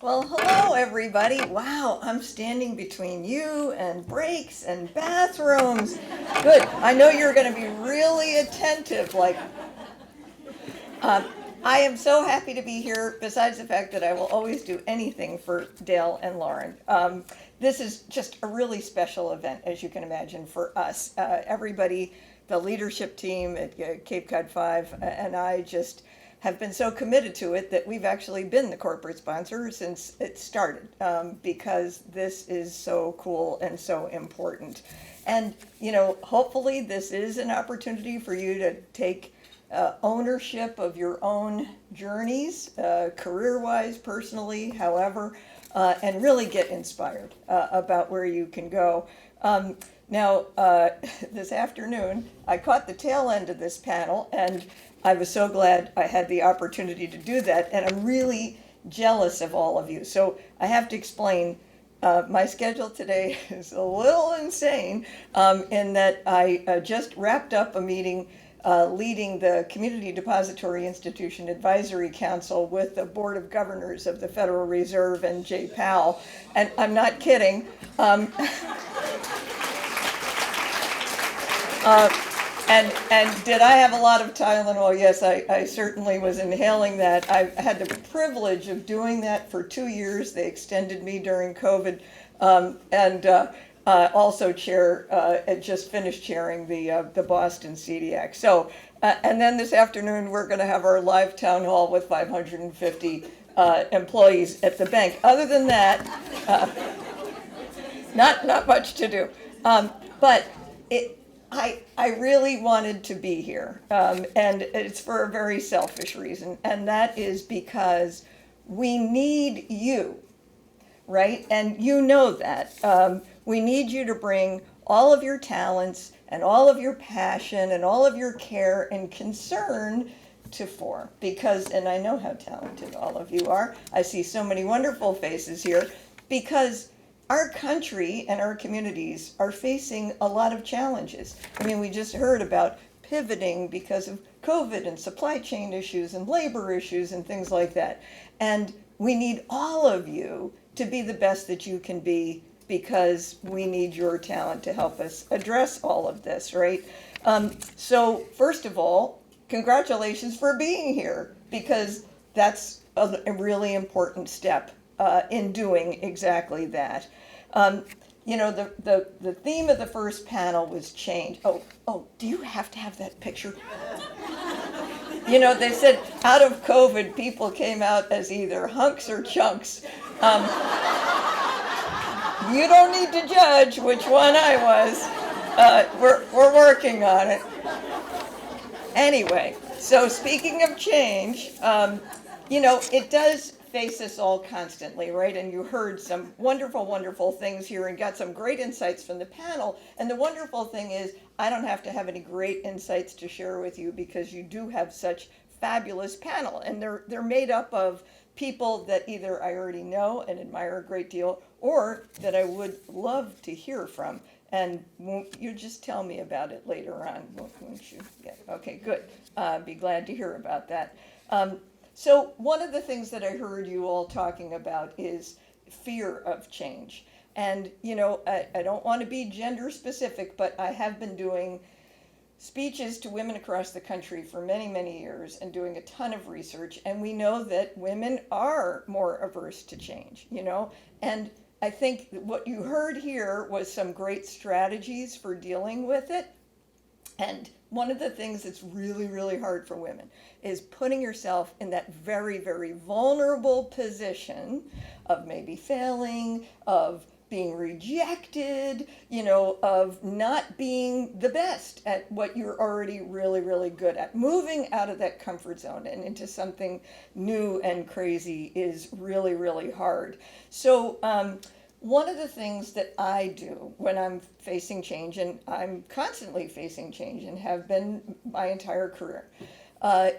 Well, hello everybody. Wow, I'm standing between you and breaks and bathrooms. Good. I know you're going to be really attentive. Um, I am so happy to be here, besides the fact that I will always do anything for Dale and Lauren. This is just a really special event, as you can imagine, for us. Everybody, the leadership team at Cape Cod 5, and I just have been so committed to it that we've actually been the corporate sponsor since it started, because this is so cool and so important. And, hopefully this is an opportunity for you to take ownership of your own journeys, career-wise, personally, however, and really get inspired about where you can go. Now, this afternoon, I caught the tail end of this panel, and I was so glad I had the opportunity to do that, and I'm really jealous of all of you. So I have to explain, my schedule today is a little insane, in that I just wrapped up a meeting leading the Community Depository Institution Advisory Council with the Board of Governors of the Federal Reserve and Jay Powell. And I'm not kidding. And did I have a lot of Tylenol? Yes, I certainly was inhaling that. I had the privilege of doing that for 2 years. They extended me during COVID. Also just finished chairing the Boston CDX. So, and then this afternoon, we're going to have our live town hall with 550 employees at the bank. Other than that, not much to do. But I really wanted to be here, and it's for a very selfish reason, and that is because we need you, right? And you know that. We need you to bring all of your talents and all of your passion and all of your care and concern to fore, because, and I know how talented all of you are. I see so many wonderful faces here, because our country and our communities are facing a lot of challenges. I mean, we just heard about pivoting because of COVID and supply chain issues and labor issues and things like that. And we need all of you to be the best that you can be, because we need your talent to help us address all of this, right? So first of all, congratulations for being here, because that's a really important step in doing exactly that. The theme of the first panel was change. Oh, do you have to have that picture? They said out of COVID, people came out as either hunks or chunks. You don't need to judge which one I was. We're working on it. Anyway, so speaking of change, it does face us all constantly, right? And you heard some wonderful, wonderful things here and got some great insights from the panel. And the wonderful thing is, I don't have to have any great insights to share with you, because you do have such fabulous panel, and they're made up of people that either I already know and admire a great deal, or that I would love to hear from. And won't you just tell me about it later on, won't you? Yeah. Okay, good. Be glad to hear about that. So one of the things that I heard you all talking about is fear of change. And, I don't want to be gender specific, but I have been doing speeches to women across the country for many, many years and doing a ton of research. And we know that women are more averse to change, And I think what you heard here was some great strategies for dealing with it. And one of the things that's really, really hard for women is putting yourself in that very, very vulnerable position of maybe failing, of being rejected, of not being the best at what you're already really, really good at. Moving out of that comfort zone and into something new and crazy is really, really hard. So one of the things that I do when I'm facing change, and I'm constantly facing change and have been my entire career,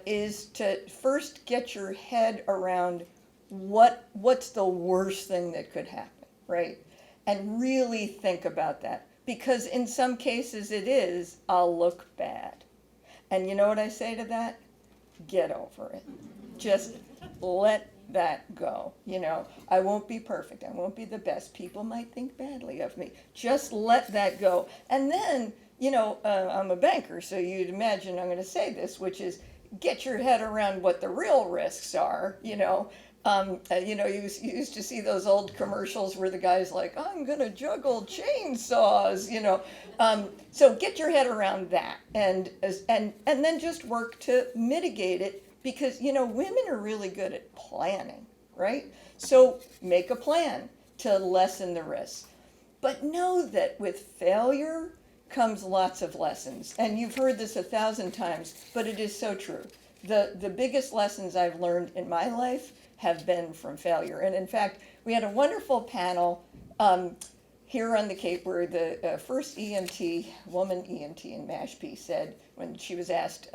is to first get your head around what's the worst thing that could happen, right? And really think about that, because in some cases it is, I'll look bad. And you know what I say to that? Get over it. Just let that go. I won't be perfect. I won't be the best. People might think badly of me. Just let that go. And then, I'm a banker, so you'd imagine I'm going to say this, which is get your head around what the real risks are. You used to see those old commercials where the guy's like, I'm going to juggle chainsaws, So get your head around that and then just work to mitigate it because, women are really good at planning, right? So make a plan to lessen the risk. But know that with failure comes lots of lessons. And you've heard this 1,000 times, but it is so true. The biggest lessons I've learned in my life have been from failure. And in fact, we had a wonderful panel here on the Cape where the first woman EMT in Mashpee said, when she was asked,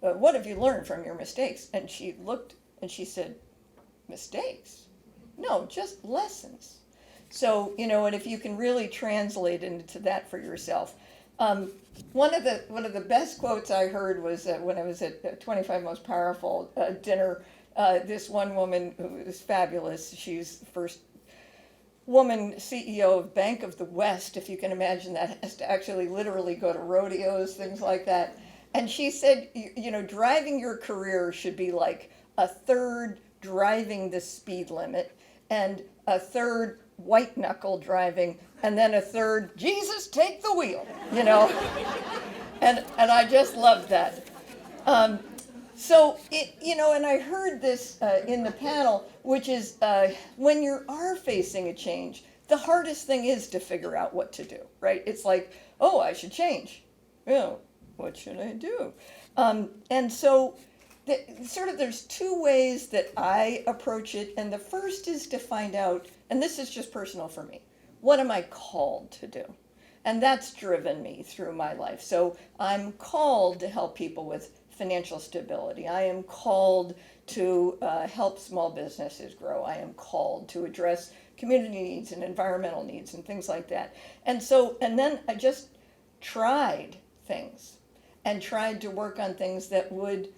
what have you learned from your mistakes? And she looked and she said, mistakes? No, just lessons. So, and if you can really translate into that for yourself. One of the best quotes I heard was when I was at 25 Most Powerful dinner. This one woman who is fabulous, she's the first woman CEO of Bank of the West, if you can imagine that, has to actually literally go to rodeos, things like that. And she said, driving your career should be like a third driving the speed limit and a third white knuckle driving and then a third, Jesus, take the wheel, And I just loved that. So, and I heard this in the panel, which is when you are facing a change, the hardest thing is to figure out what to do, right? It's like, oh, I should change. What should I do? And so there's two ways that I approach it. And the first is to find out, and this is just personal for me, what am I called to do? And that's driven me through my life. So I'm called to help people with financial stability. I am called to help small businesses grow. I am called to address community needs and environmental needs and things like that. And then I just tried things and tried to work on things that would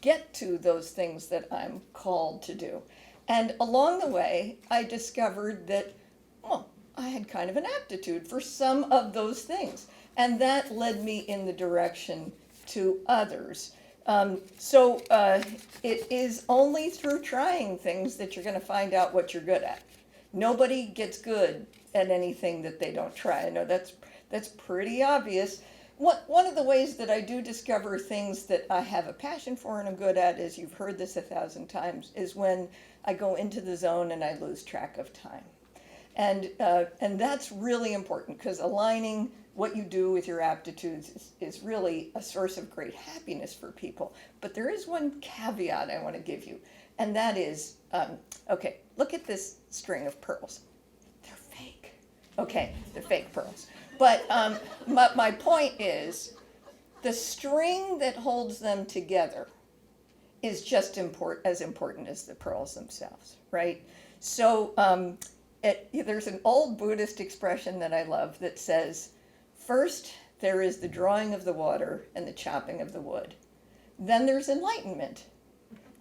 get to those things that I'm called to do. And along the way, I discovered that, I had kind of an aptitude for some of those things. And that led me in the direction to others. It is only through trying things that you're going to find out what you're good at. Nobody gets good at anything that they don't try. I know that's pretty obvious. One of the ways that I do discover things that I have a passion for and I'm good at, is, you've heard this 1,000 times, is when I go into the zone and I lose track of time. And that's really important, because aligning what you do with your aptitudes is really a source of great happiness for people. But there is one caveat I want to give you, and that is, okay, look at this string of pearls. They're fake. Okay, they're fake pearls. But my point is, the string that holds them together is just as important as the pearls themselves, right? So there's an old Buddhist expression that I love that says, first there is the drawing of the water and the chopping of the wood. Then there's enlightenment.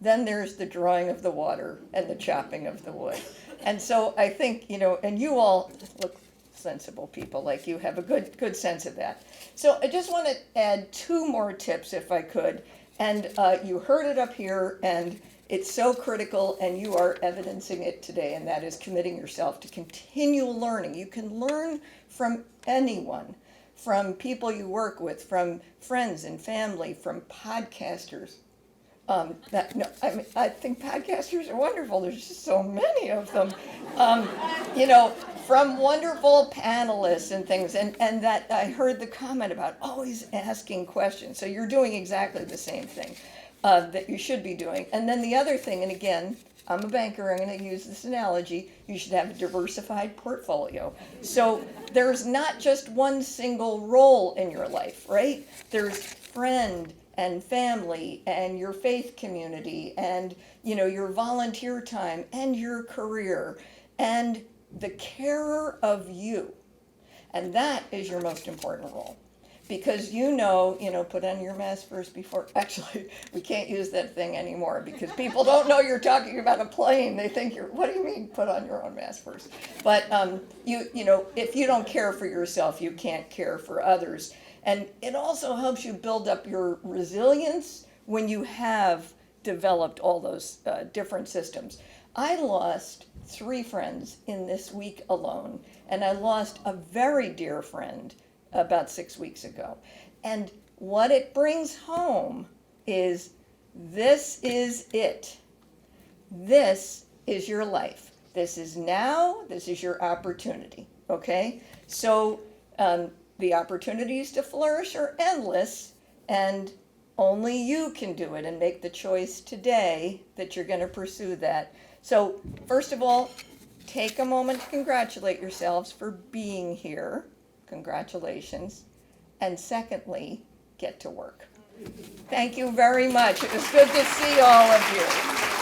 Then there's the drawing of the water and the chopping of the wood. And so I think, and you all look sensible people, like you have a good sense of that. So I just want to add two more tips if I could. And you heard it up here, and it's so critical, and you are evidencing it today, and that is committing yourself to continual learning. You can learn from anyone, from people you work with, from friends and family, from podcasters. I think podcasters are wonderful. There's just so many of them. From wonderful panelists and things. And that I heard the comment about always asking questions. So you're doing exactly the same thing that you should be doing. And then the other thing, and again, I'm a banker, I'm going to use this analogy, you should have a diversified portfolio. So there's not just one single role in your life, right? There's friend and family and your faith community and, your volunteer time and your career and the carer of you. And that is your most important role. because put on your mask first before, actually, we can't use that thing anymore because people don't know you're talking about a plane. They think what do you mean, put on your own mask first? But, if you don't care for yourself, you can't care for others. And it also helps you build up your resilience when you have developed all those different systems. I lost 3 friends in this week alone, and I lost a very dear friend about 6 weeks ago. And what it brings home is this is it. This is your life. This is now, this is your opportunity, okay? So the opportunities to flourish are endless, and only you can do it and make the choice today that you're going to pursue that. So first of all, take a moment to congratulate yourselves for being here. Congratulations. And secondly, get to work. Thank you very much. It was good to see all of you.